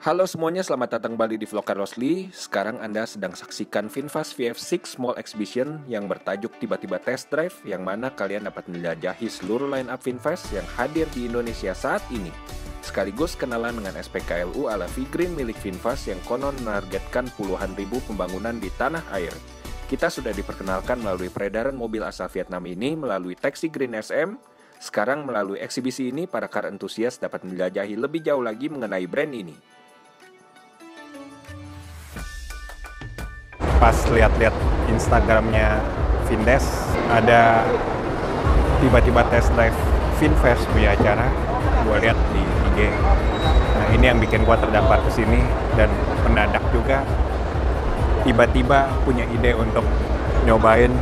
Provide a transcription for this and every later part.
Halo semuanya, selamat datang kembali di vlog Carlos Lee. Sekarang Anda sedang saksikan VinFast VF6 Mall Exhibition yang bertajuk tiba-tiba test drive, yang mana kalian dapat menjelajahi seluruh line-up VinFast yang hadir di Indonesia saat ini. Sekaligus kenalan dengan SPKLU ala V-Green milik VinFast yang konon menargetkan puluhan ribu pembangunan di tanah air. Kita sudah diperkenalkan melalui peredaran mobil asal Vietnam ini melalui Taxi Green SM. Sekarang melalui eksibisi ini, para car enthusiast dapat menjelajahi lebih jauh lagi mengenai brand ini. Pas lihat-lihat Instagramnya Vindes, ada tiba-tiba test drive VinFast punya acara, gue lihat di IG. Nah, ini yang bikin gue terdampar ke sini, dan mendadak juga tiba-tiba punya ide untuk nyobain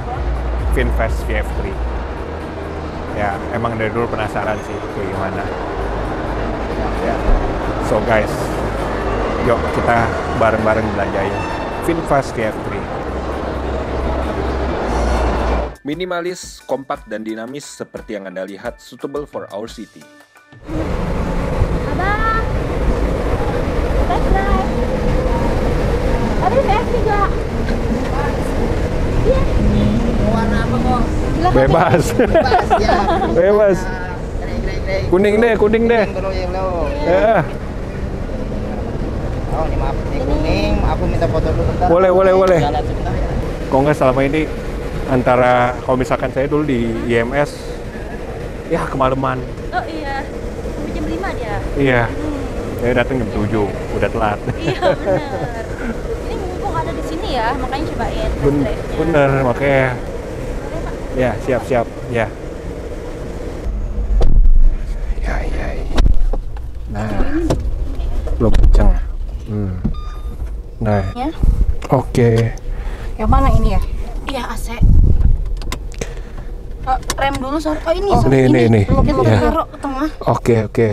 VinFast VF3. Ya, emang dari dulu penasaran sih kayak gimana. Ya. So guys, yuk kita bareng-bareng belajarin VinFast VF3. Minimalis, kompak, dan dinamis seperti yang Anda lihat, suitable for our city. Abang, test drive. Ada VF3. Iya. Warna apa kok? Silakan. Bebas. Bebas ya. Bebas. Kuning deh, kuning deh. Kuning yellow. Ya. Oh, ini maaf, ini kuning. Aku minta foto dulu bentar. Boleh. Jalan sebentar ya. Kok nggak selama ini antara kalau misalkan saya dulu di IMS, ya kemalaman. Oh iya, sampai jam 5 dia. Iya. Saya datang jam 7, udah telat. Iya bener. Ini mumpung ada di sini ya, makanya cobain test drive-nya. Bener, makanya. Boleh, Pak? Ya, siap. Ya. Ya. Nah, belum kencang. Nah, Ya. oke. Yang mana ini ya? Iya, AC. Rem dulu, sorry. Oh ini, Oh, sorry. ini. Kita Ya. taruh ke tengah. Oke.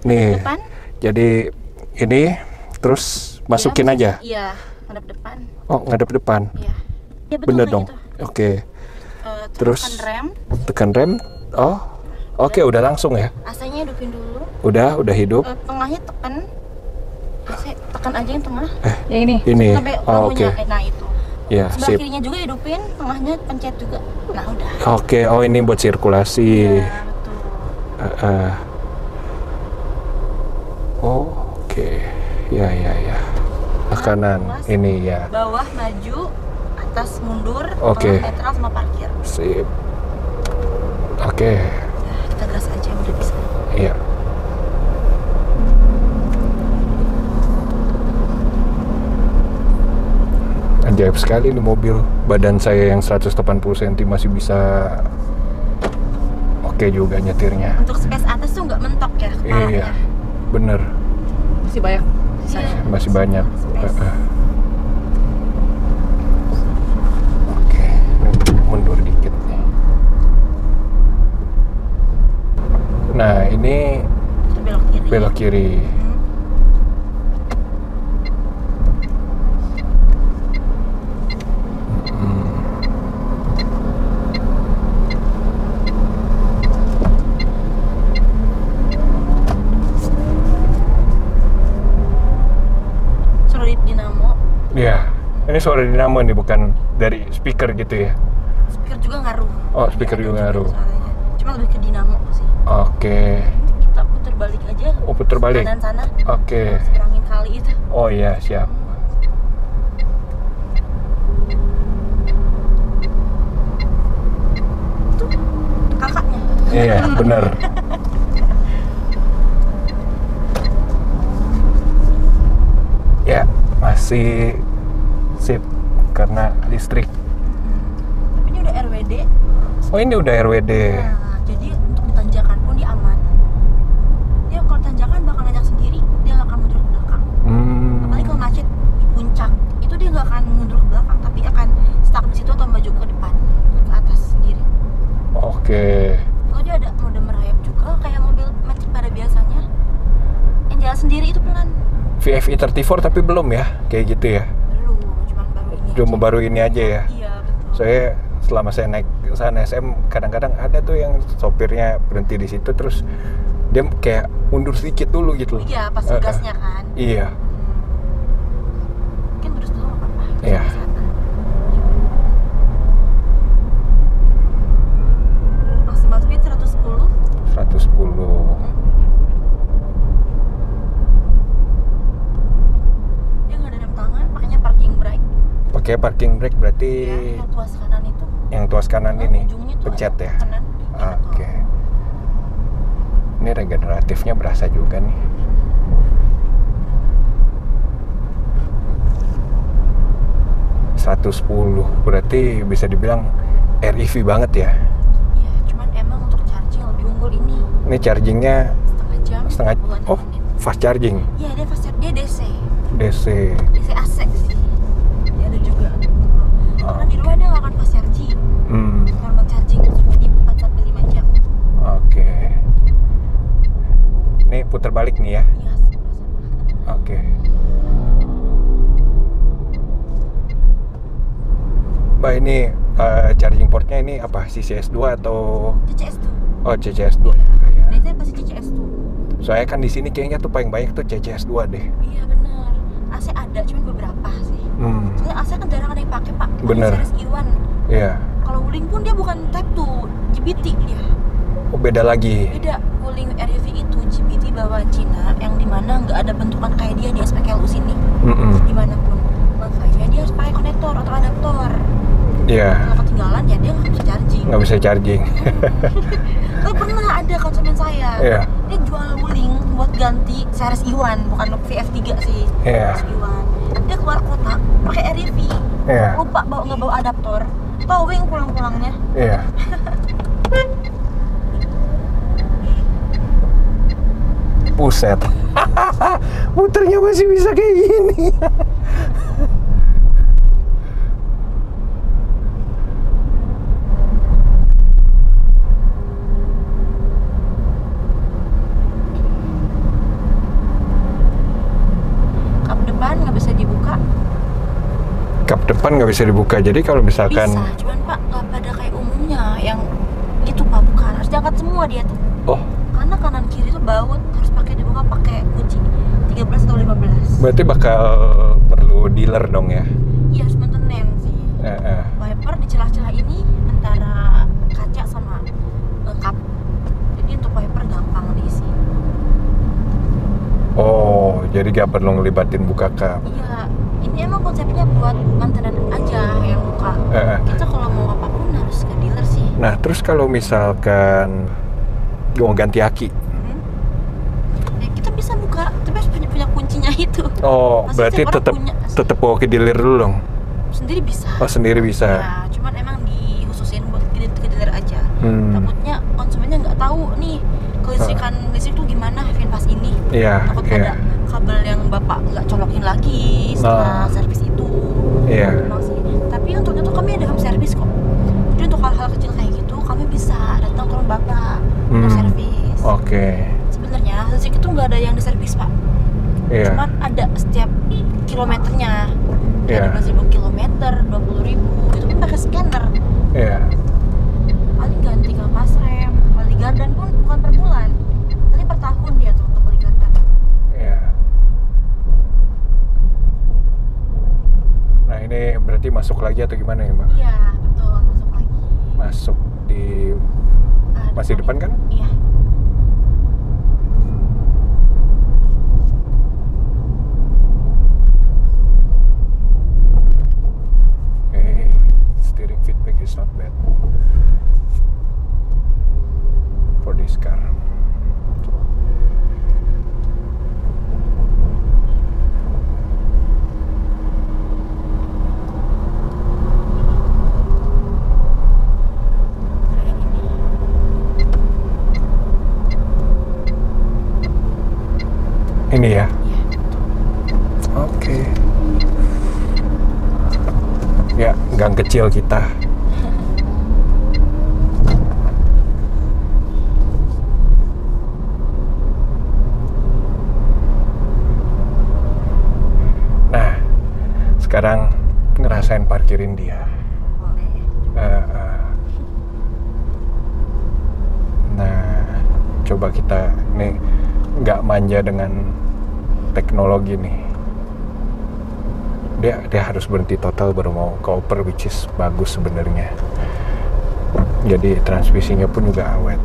Nih, Depan. jadi ini terus masukin aja. Iya, ngadep depan. Oh, ngadep depan. Iya. Ya, betul, Bener kayak dong. gitu. Oke. Terus Tekan rem, tekan rem. Oh, oke, udah langsung ya. AC-nya hidupin dulu. Udah hidup. Tengahnya tekan. AC, tekan aja yang tengah. Yang ini. ini. Sampai Oh, lampunya. oke. Nah itu. Ya, Sebelah sip. kirinya juga hidupin, tengahnya pencet juga. Nah udah. Oke, oh ini buat sirkulasi. Iya, betul. Oh, oke. Ya. Kanan Awas. ini ya. Bawah maju, atas mundur, Oke. bawah netral sama parkir. Sip. Oke. Nah, kita gas aja udah bisa. Iya. Ajaib sekali nih mobil. Badan saya yang 180 cm masih bisa oke juga nyetirnya. Untuk space atas tuh nggak mentok ya kepalanya. Iya, bener. Masih banyak. Iya. Masih banyak. Space. Oke, mundur dikit nih. Nah, ini Kita belok kiri. belok kiri. Suruh di dinamo. Iya, ini suara dinamo nih, bukan dari speaker gitu ya. Speaker juga ngaruh. Oh, speaker Ada juga ngaruh. suaranya. Cuma lebih ke dinamo sih. Oke. Kita putar balik aja. Oh, putar balik. Kanan sana. Oke. Kurangin kali itu. Oh iya, siap. Tuh kakaknya. Iya, bener. Ya, masih sip karena listrik. Tapi ini udah RWD. Oh, ini udah RWD. Nah, jadi untuk di tanjakan pun dia aman. Dia kalau tanjakan bakal ngajak sendiri, dia nggak akan mundur ke belakang. Apalagi kalau macet di puncak, itu dia nggak akan mundur ke belakang, tapi akan stuck di situ atau maju ke depan, ke atas sendiri. Oke. Kalau dia ada mode merayap juga, kayak mobil metik pada biasanya. Yang jalan sendiri itu pelan. VFI 34 tapi belum ya, kayak gitu ya. Belum, cuman baru ini. Cuma baru ini aja ya. Iya betul. Saya selama saya naik sana SM, kadang-kadang ada tuh yang sopirnya berhenti di situ terus dia kayak mundur sedikit dulu gitu. Iya, pas gasnya kan. Iya. Mungkin terus dulu nggak apa-apa. Iya. Kesehatan. Maksimal speed 110. 110. Dia nggak ada rem tangan, pakainya parking brake. Pakai parking brake berarti Ya, yang tuas kanan itu. yang tuas kanan ini Ujungnya tuh pencet ada ya. kanan. Oke. Ini regeneratifnya berasa juga nih. ...110 berarti bisa dibilang REV banget ya. Iya, cuman emang untuk charging lebih unggul ini. Ini chargingnya Setengah jam. puluhan oh menit. fast charging Iya, dia fast charging. Dia DC. DC. DC AC sih. Dia ada juga. Karena di rumah dia nggak akan fast charging. Normal charging cuma di 4-5 jam. Oke. Ini putar balik nih ya. Iya, sebelah sana. Oke. Mbak, ini charging portnya ini apa? CCS2 atau CCS tuh. oh CCS2 Iya. juga ya. Biasanya pasti CCS tuh. Soalnya kan di sini kayaknya tuh paling banyak tuh CCS2 deh. Iya bener. AC ada, cuman beberapa sih. Soalnya AC kan jarang ada yang pakai pak. Bener. Series Iwan. Iya. Kalau Wuling pun dia bukan Type 2, GBT dia. Oh, beda lagi. Beda. Wuling REV itu GBT bawaan Cina, yang dimana nggak ada bentukan kayak dia di SPKLU sini. Dimanapun. Makanya dia harus pakai konektor atau adaptor. Iya. Kalau ketinggalan ya dia nggak bisa charging. Nggak bisa charging. Tapi pernah ada konsumen saya. Iya. Dia jual Wuling buat ganti series Iwan, bukan VF3 sih. Iya. Series Iwan. Dia keluar kota pakai REV. Iya. Lupa nggak bawa adaptor. Towing pulang-pulangnya. Iya. Buset. Muternya masih bisa kayak gini. Kap depan nggak bisa dibuka. Kap depan nggak bisa dibuka. Jadi kalau misalkan Bisa, cuman pak nggak pada kayak umumnya yang itu pak, bukan harus diangkat semua dia tuh. oh, Karena kanan kiri tuh baut, harus pakai dibuka pakai kunci 13 atau 15. berarti bakal perlu dealer dong ya. Iya, harus maintenance sih. Wiper di celah-celah ini antara kaca sama kap. Jadi untuk wiper gampang diisi. Oh, jadi gak perlu ngelibatin buka kap. Iya, ini emang konsepnya buat maintenance aja yang buka. Kita kalau mau apapun harus ke dealer sih. Nah, terus kalau misalkan mau ganti aki. Ya, kita bisa buka, tapi harus punya kuncinya itu. Oh, Maksudnya berarti setiap orang punya. tetap bawa ke dealer dulu dong. Sendiri bisa. Oh, sendiri bisa. Ya, cuman emang dikhususin buat ke dealer aja. Takutnya konsumennya nggak tahu nih kelistrikan listrik tuh gimana VinFast ini. Iya. Takut ada kabel yang bapak nggak colokin lagi setelah servis itu. Iya. Memang sih. Tapi untuk itu kami ada home service kok. Jadi untuk hal-hal kecil kayak gitu kami bisa datang ke rumah bapak untuk servis. Oke. Sebenarnya listrik itu nggak ada yang diservis pak. Iya. Cuman ada setiap kilometernya. Iya. 12.000 kilometer, 20.000 itu pun pakai scanner. Iya. Paling ganti kapas rem, beli gardan pun bukan per bulan, tapi per tahun dia tuh untuk beli gardan. Iya. Nah, ini berarti masuk lagi atau gimana ya, Mbak? Iya betul, masuk lagi. Masuk di masih depan kan? Iya. Steering feedback is not bad for this car. Ini ya? Oke. Ya, gang kecil kita. Nah, sekarang ngerasain parkirin dia. Nah, coba kita nih nggak manja dengan teknologi nih. Dia harus berhenti total baru mau cooper, which is bagus sebenarnya. Jadi transmisinya pun juga awet.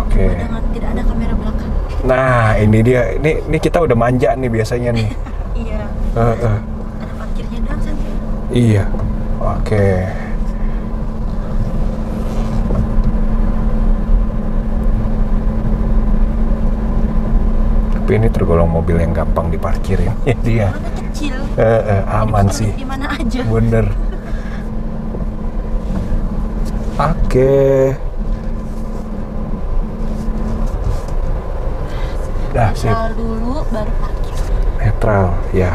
Oke. Tidak ada kamera belakang. Nah, ini dia. Ini kita udah manja nih biasanya nih. Iya. Ada parkirnya doang saja. Iya. Oke. Tapi ini tergolong mobil yang gampang diparkirin. Dia. Karena kecil. Aman sih. Di mana aja. Bener. Oke. Dah sip. Netral dulu baru parkir. Netral, ya.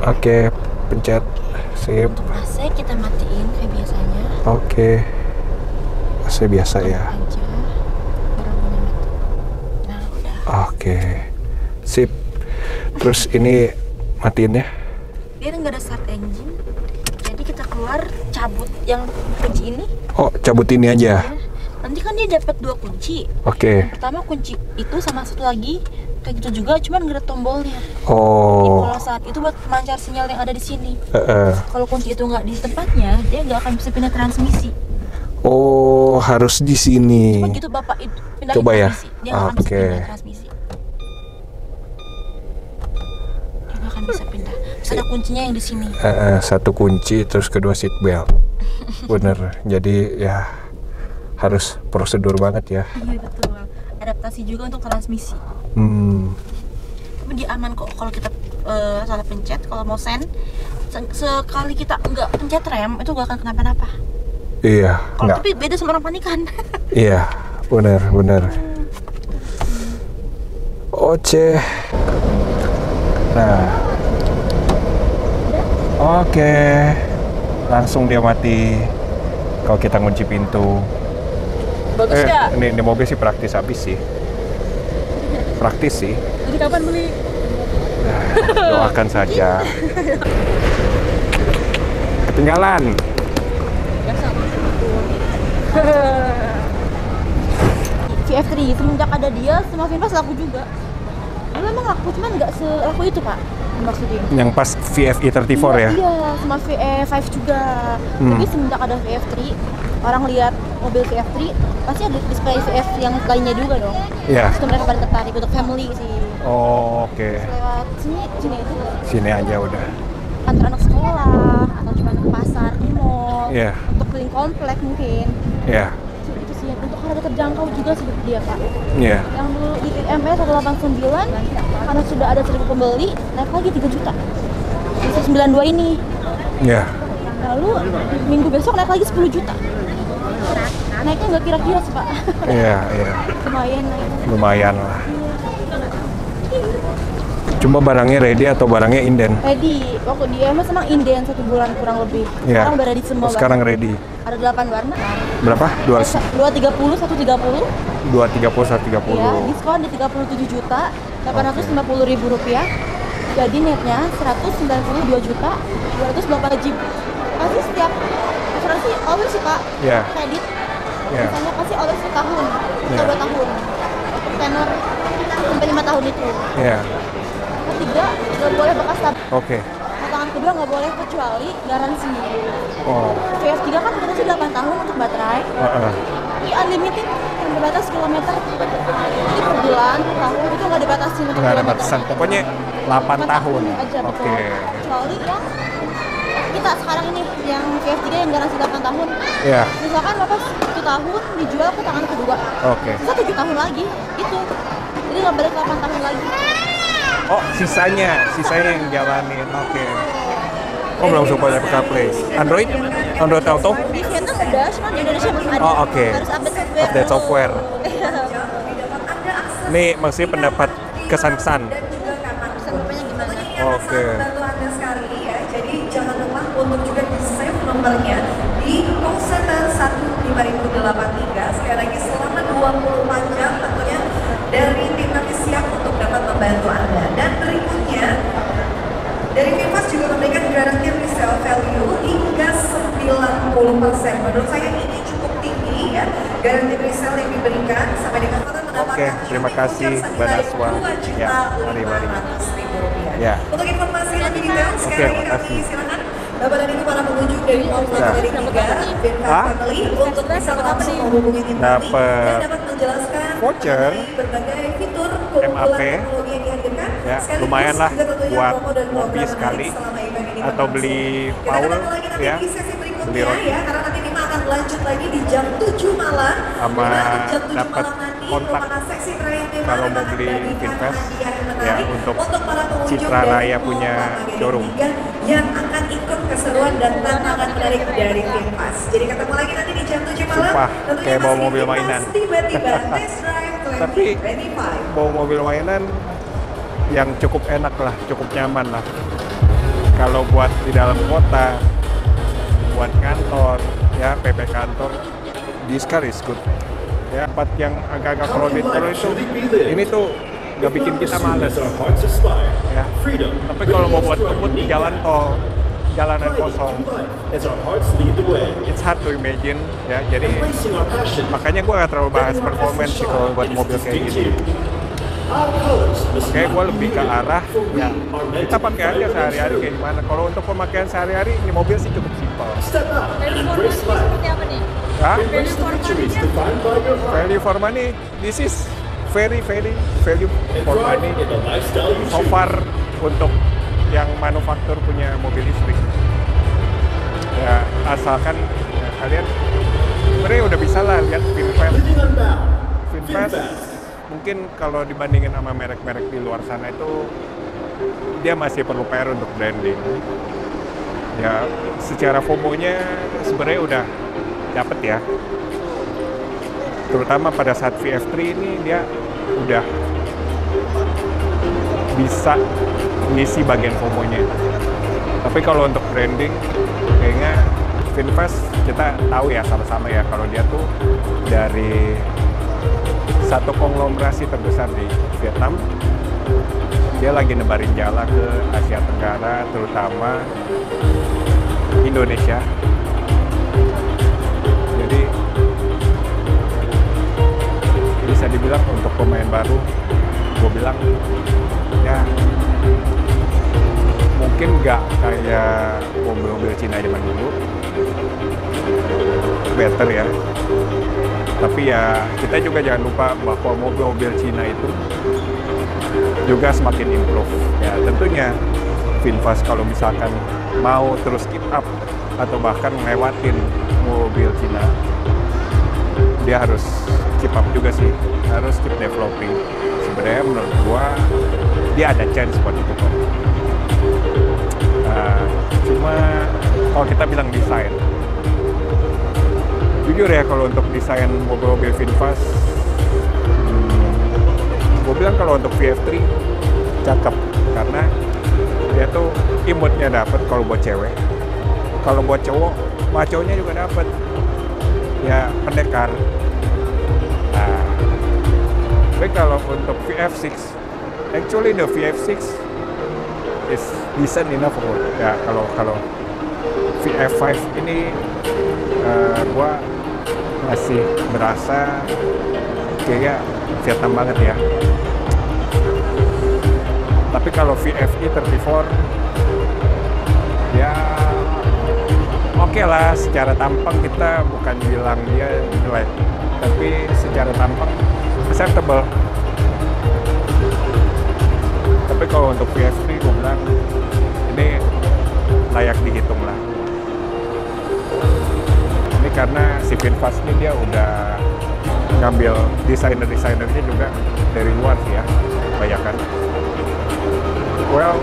Oke, pencet. Sip. Untuk AC kita matiin kayak biasanya. Oke. AC biasa ya. Aja. Baru boleh mati. Nah, udah. Oke. Sip. Terus ini matiin ya. Dia nggak ada start engine. Jadi kita keluar cabut yang kunci ini. Oh, cabut ini aja. Nanti kan dia dapat 2 kunci. Oke. Yang pertama kunci itu sama satu lagi kayak gitu juga, cuman nggak ada tombolnya. Oh. Kalau saat itu buat memancar sinyal yang ada di sini. Heeh. Kalau kunci itu nggak di tempatnya, dia nggak akan bisa pindah transmisi. Oh, harus di sini. Cuma gitu bapak itu pindahin Coba ya. transmisi. Dia nggak akan bisa Oke. pindah transmisi. Dia nggak akan bisa pindah. Ada kuncinya yang di sini. Satu kunci, terus kedua seat belt. Bener. Jadi ya harus prosedur banget ya. Iya betul. Adaptasi juga untuk transmisi. Tapi dia aman kok kalau kita salah pencet. Kalau mau send, sekali kita nggak pencet rem itu nggak akan kenapa-napa. Iya. Kalau Nggak. tapi beda sama orang panikan. Iya. Bener. Oke. Nah. Oke. Langsung dia mati. Kalau kita ngunci pintu. Bagus ya. Ini mobil sih praktis habis sih. Praktis sih. Jadi kapan beli? Doakan saja. Ketinggalan. VF3 semenjak ada dia semua VinFast laku juga. Dulu emang laku cuman nggak selaku itu pak maksudnya. Yang pas VFI 34 ya? Iya sama VF5 juga. Tapi semenjak ada VF3 orang lihat mobil VF3 pasti ada display VF yang lainnya juga dong. Iya. Terus mereka pada tertarik untuk family sih. Oh, oke. Lewat sini aja. Sini aja udah. Antar anak sekolah atau cuma ke pasar, ke mall, Iya. untuk keliling komplek mungkin. Iya. Itu sih untuk harga terjangkau juga seperti dia pak. Iya. Yang dulu di IMS 189 karena sudah ada 1.000 pembeli naik lagi 3 juta. Di 92 ini. Iya. Lalu minggu besok naik lagi 10 juta. Naiknya nggak kira-kira sih pak. Iya. Lumayan naik. Lumayan lah. Cuma barangnya ready atau barangnya inden? Ready. Waktu di IMS emang inden 1 bulan kurang lebih. Iya. Sekarang udah ready semua. Sekarang ready. Ada 8 warna. Berapa? 230, 130. 230, 130. Iya, diskon di 37 juta 850 ribu rupiah. Jadi netnya 192 juta 208 GB. Pasti setiap asuransi always sih pak. Iya. Kredit. Iya. Misalnya pasti always setahun atau Iya. 2 tahun. Untuk tenor sampai 5 tahun itu. Iya. Ketiga nggak boleh bekas tab. Oke. Tangan kedua nggak boleh kecuali garansi. Oh. VF3 kan garansi 8 tahun untuk baterai. Ini unlimited yang berbatas kilometer. Jadi per bulan, per tahun itu nggak dibatasi untuk Nggak ada kilometer. batasan. Pokoknya 8 tahun. Aja, betul. Oke. Kecuali yang kita sekarang ini yang VF3 yang garansi 8 tahun. Iya. Misalkan bapak 1 tahun dijual ke tangan kedua. Oke. Sisa 7 tahun lagi itu. Jadi nggak balik 8 tahun lagi. Oh, sisanya yang jalanin. Oke. Oh, belum support Apple CarPlay. Android Auto? Di Vietnam udah, cuma di Indonesia belum ada. Oh, oke. Harus update software. Update software. Nih, maksudnya pendapat kesan-kesan. Pesan bapaknya gimana? Oke. Bantu Anda sekali ya. Jadi jangan lupa untuk juga di-save nomornya di call center 15083. Sekali lagi selama 24 jam tentunya dari tim nanti siap untuk dapat membantu Anda. Dan berikutnya dari VinFast juga memberikan garansi resale value hingga 90%. Menurut saya ini cukup tinggi ya. Garansi resale yang diberikan sampai dengan Oke, terima kasih Mbak Naswa. Ya, mari. Ya. Untuk informasi lebih detail, sekali lagi kami silakan Bapak dan Ibu para pengunjung dari Mall Kelari 3, Finfast Family untuk bisa langsung menghubungi tim kami dan dapat menjelaskan voucher berbagai fitur keunggulan teknologi yang dihadirkan. Ya, lumayan lah buat ngopi sekali atau beli Paul ya, beli roti ya, karena nanti Nima akan lanjut lagi di jam 7 malam sama dapat kontak kalau mau beli Finfast ya untuk Citra Raya punya showroom yang akan ikut keseruan dan tantangan menarik dari Finfast. Jadi ketemu lagi nanti di jam 7 malam. Sumpah, kayak bawa mobil mainan. Tiba-tiba test drive Tapi 2025. bawa mobil mainan yang cukup enak lah, cukup nyaman lah. Kalau buat di dalam kota, buat kantor, ya PP kantor, this car is good. Ya, tempat yang agak-agak crowded itu, ini tuh nggak bikin kita males. Ya. Tapi kalau mau buat kebut di jalan tol, jalanan kosong, it's hard to imagine. Ya, jadi makanya gue nggak terlalu bahas performance sih kalau buat mobil kayak gini. Kayak gue lebih ke arah ya kita pakai aja sehari-hari kayak gimana. Kalau untuk pemakaian sehari-hari ini mobil sih cukup simpel. Seperti apa nih? Hah? Value for money, this is very value for money. So far untuk yang manufaktur punya mobil listrik. Ya asalkan ya, kalian sebenarnya udah bisa lah lihat Finfast. Mungkin kalau dibandingin sama merek-merek di luar sana itu dia masih perlu PR untuk branding. Ya secara FOMO-nya sebenarnya udah dapet ya. Terutama pada saat VF3 ini dia udah bisa ngisi bagian FOMO-nya. Tapi kalau untuk branding kayaknya Finfast kita tahu ya sama-sama ya kalau dia tuh dari satu konglomerasi terbesar di Vietnam, dia lagi nebarin jala ke Asia Tenggara, terutama Indonesia. Jadi bisa dibilang untuk pemain baru, gue bilang ya mungkin nggak kayak mobil-mobil Cina zaman dulu, better ya. Tapi ya kita juga jangan lupa bahwa mobil-mobil Cina itu juga semakin improve. Ya tentunya Finfast kalau misalkan mau terus keep up atau bahkan ngelewatin mobil Cina, dia harus keep up juga sih, harus keep developing. Sebenarnya menurut gua dia ada chance buat itu kok. Cuma kalau kita bilang desain, jujur ya kalau untuk desain mobil-mobil Finfast, gue bilang kalau untuk VF3 cakep karena dia tuh imutnya dapet kalau buat cewek, kalau buat cowok maconya juga dapet, ya pendekar. Nah, tapi kalau untuk VF6, actually the VF6 is decent enough for ya kalau VF5 ini gua masih berasa kayak Vietnam banget ya. Tapi kalau VFE 34 ya oke lah, secara tampang kita bukan bilang dia jelek, tapi secara tampang acceptable. Tapi kalau untuk VF3 gue bilang ini layak dihitung lah. Ini karena si Finfast ini dia udah ngambil desainer-desainernya juga dari luar sih ya, kebanyakan. Well,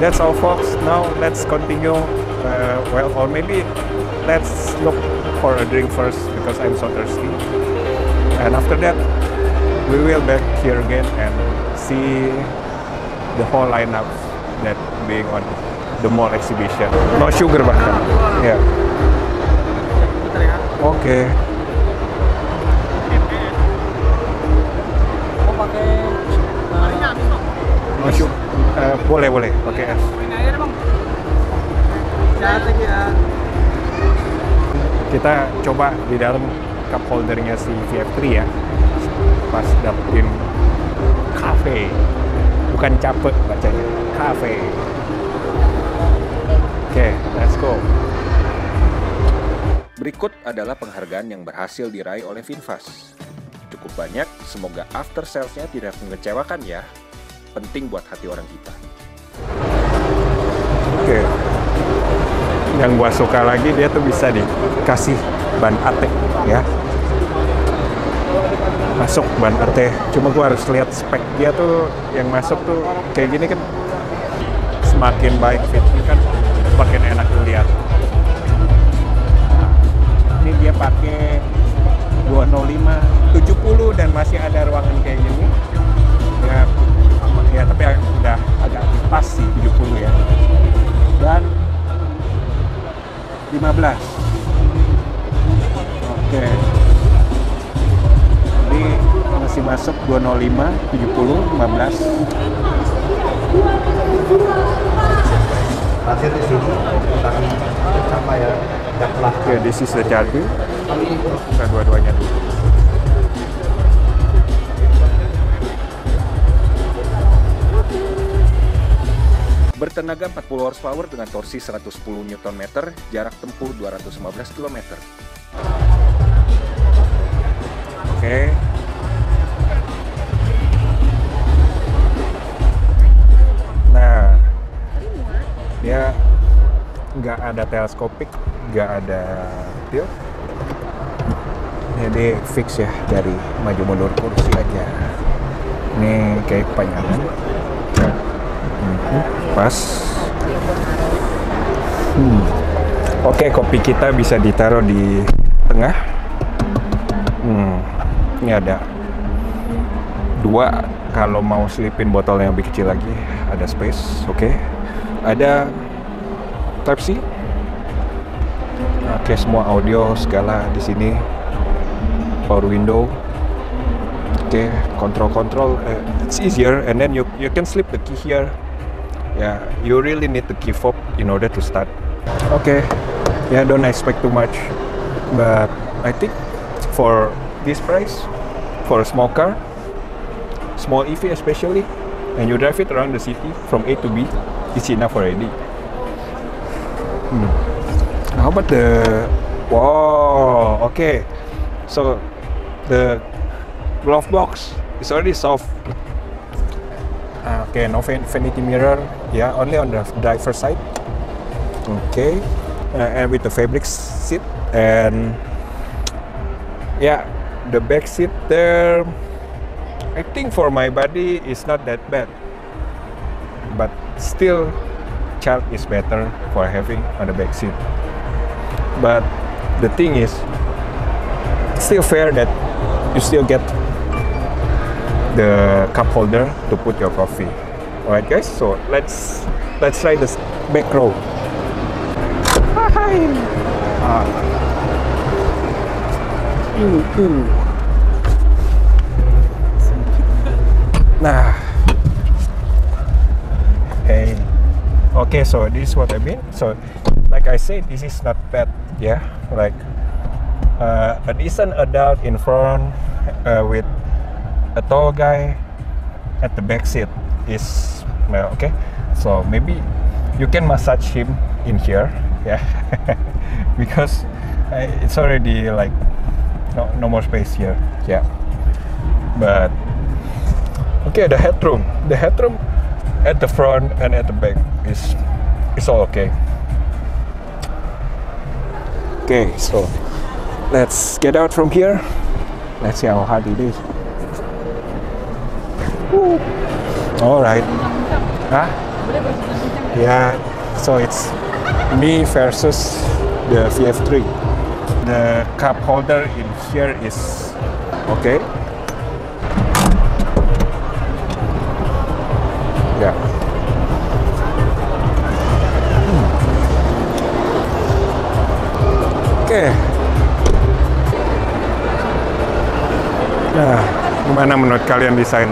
that's all folks. Now let's continue. Or maybe let's look for a drink first because I'm so thirsty. And after that, we will back here again and see the whole lineup that being on the mall exhibition. No sugar bahkan. Ya. Yeah. Oke. Okay. No sugar. Boleh pakai es. Kita coba di dalam cup holdernya si VF3 ya. Pas dapetin cafe, bukan capek bacanya, cafe. Oke, let's go. Berikut adalah penghargaan yang berhasil diraih oleh VinFast. Cukup banyak, semoga after sales-nya tidak mengecewakan ya. Penting buat hati orang kita. Oke. Yang gua suka lagi dia tuh bisa dikasih ban AT ya. Masuk ban AT. Cuma gua harus lihat spek dia tuh yang masuk tuh kayak gini kan. Semakin baik fitnya kan semakin enak dilihat. Ini dia pakai 205 70 dan masih ada ruangan kayak gini ya tapi udah agak pas sih 70 ya, dan 15. Oke, jadi masih masuk 205 70 15. Hasil di sini akan mencapai ya. Oke, this is the charger. Kita dua-duanya dulu. Bertenaga 40 horsepower dengan torsi 110 Nm, jarak tempuh 215 km. Oke. Nah, dia nggak ada teleskopik, nggak ada tilt. Jadi fix ya dari maju mundur kursi aja. Ini kayak kepanjangan. Pas. Oke, kopi kita bisa ditaruh di tengah. Ini ada 2 kalau mau selipin botol yang lebih kecil lagi, ada space. Oke. Ada Type C. Oke, semua audio segala di sini. Power window. Oke, control. It's easier, and then you can slip the key here. Yeah, you really need the key fob in order to start. Okay, yeah, don't expect too much, but I think for this price, for a small car, small EV especially, and you drive it around the city from A to B, it's enough already. How about the... Wow, okay. So, the glove box is already soft. Okay, no vanity mirror. Yeah, only on the driver side. Okay, and with the fabric seat, and yeah, the back seat there, I think for my body is not that bad, but still child is better for having on the back seat. But the thing is, it's still fair that you still get the cup holder to put your coffee. Alright guys, so let's try this back row. Hi. Nah, hey, okay, so this is what I mean. So, like I said, this is not bad, yeah. Like a decent adult in front with a tall guy at the back seat is well, okay. So maybe you can massage him in here, yeah, because it's already like no more space here, yeah. But okay, the headroom at the front and at the back is all okay. Okay, so let's get out from here. Let's see how hard it is. All right. Huh? Yeah. So it's me versus the VF3. The cup holder in here is okay. Yeah. Okay. Nah, gimana menurut kalian desain?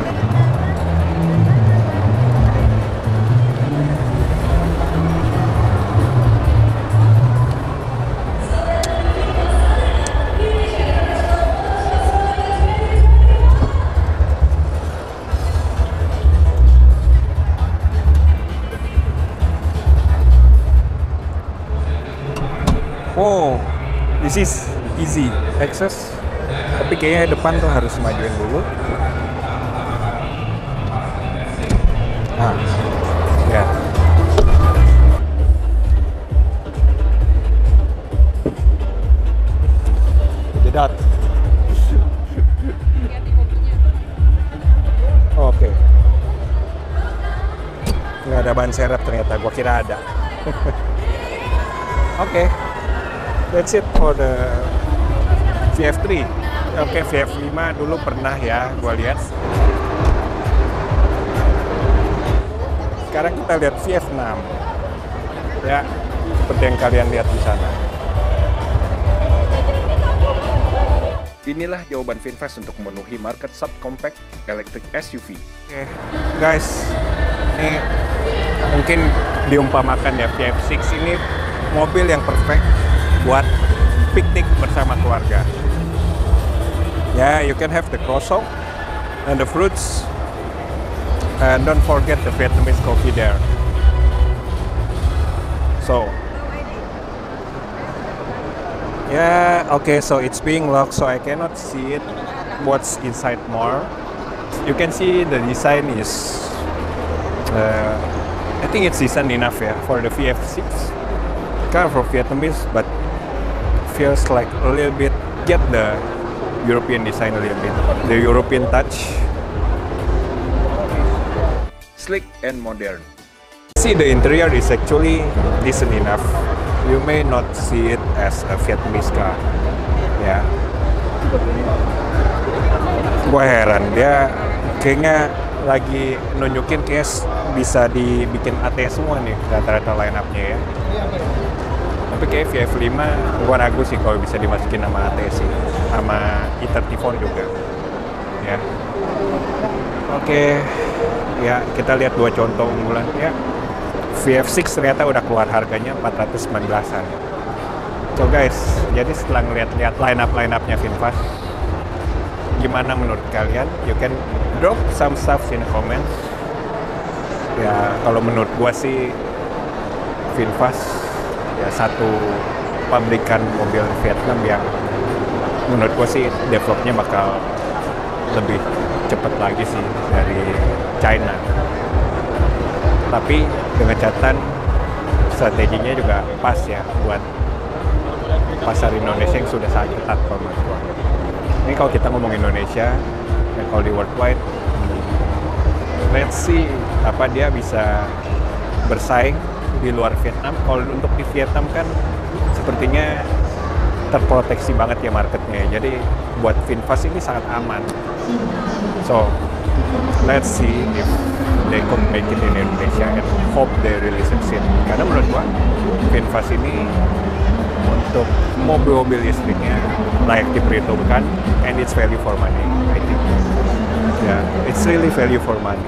This is easy access, tapi kayaknya depan tuh harus majuin dulu. Ya. Jedat. Oke. Nggak ada ban serep ternyata, gua kira ada. Oke. That's it for the VF3. Oke, VF5 dulu pernah ya gua lihat. Sekarang kita lihat VF6. Ya, seperti yang kalian lihat di sana. Inilah jawaban VinFast untuk memenuhi market subcompact electric SUV. Oke, guys, ini mungkin diumpamakan ya, VF6 ini mobil yang perfect buat piknik bersama keluarga. Ya, you can have the croissant and the fruits, and don't forget the Vietnamese coffee there. So, yeah, okay, so it's being locked, so I cannot see it. What's inside more? You can see the design is, I think it's decent enough yeah, for the VF6. Kind of Vietnamese, but feels like a little bit, get the European design a little bit, the European touch. Sleek and modern. See, the interior is actually decent enough. You may not see it as a Vietnamese car, ya. Gue heran, dia kayaknya lagi nunjukin case bisa dibikin AT semua nih rata-rata line up-nya ya. Tapi kayak VF5, gue ragu sih kalau bisa dimasukin sama AT sih, sama E34 juga, ya. Oke, ya kita lihat dua contoh unggulan ya. VF6 ternyata udah keluar harganya 419-an. So guys, jadi setelah ngeliat-liat line-up-nya VinFast, gimana menurut kalian? You can drop some stuff in the comments. Ya, kalau menurut gua sih VinFast ya satu pabrikan mobil Vietnam yang menurut gua sih developnya bakal lebih cepet lagi sih dari China. Tapi dengan catatan strateginya juga pas ya buat pasar Indonesia yang sudah sangat ketat kalau menurut gua. Ini kalau kita ngomong Indonesia, ya kalau di worldwide, let's see apa dia bisa bersaing di luar Vietnam. Kalau untuk di Vietnam kan sepertinya terproteksi banget ya marketnya. Jadi buat VinFast ini sangat aman. So let's see if they could make it in Indonesia and hope they really succeed. Karena menurut gua VinFast ini untuk mobil-mobil listriknya layak diperhitungkan, and it's value for money, I think. Ya, it's really value for money.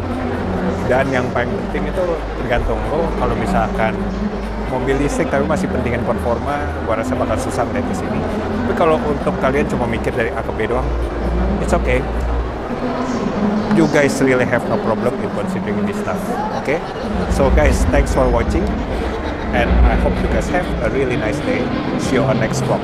Dan yang paling penting itu tergantung lo, kalau misalkan mobil listrik tapi masih pentingin performa, gua rasa bakal susah ngeliat ke sini. Tapi kalau untuk kalian cuma mikir dari A ke B doang, it's okay. You guys really have no problem in considering this stuff, okay? So guys, thanks for watching, and I hope you guys have a really nice day. See you on next vlog.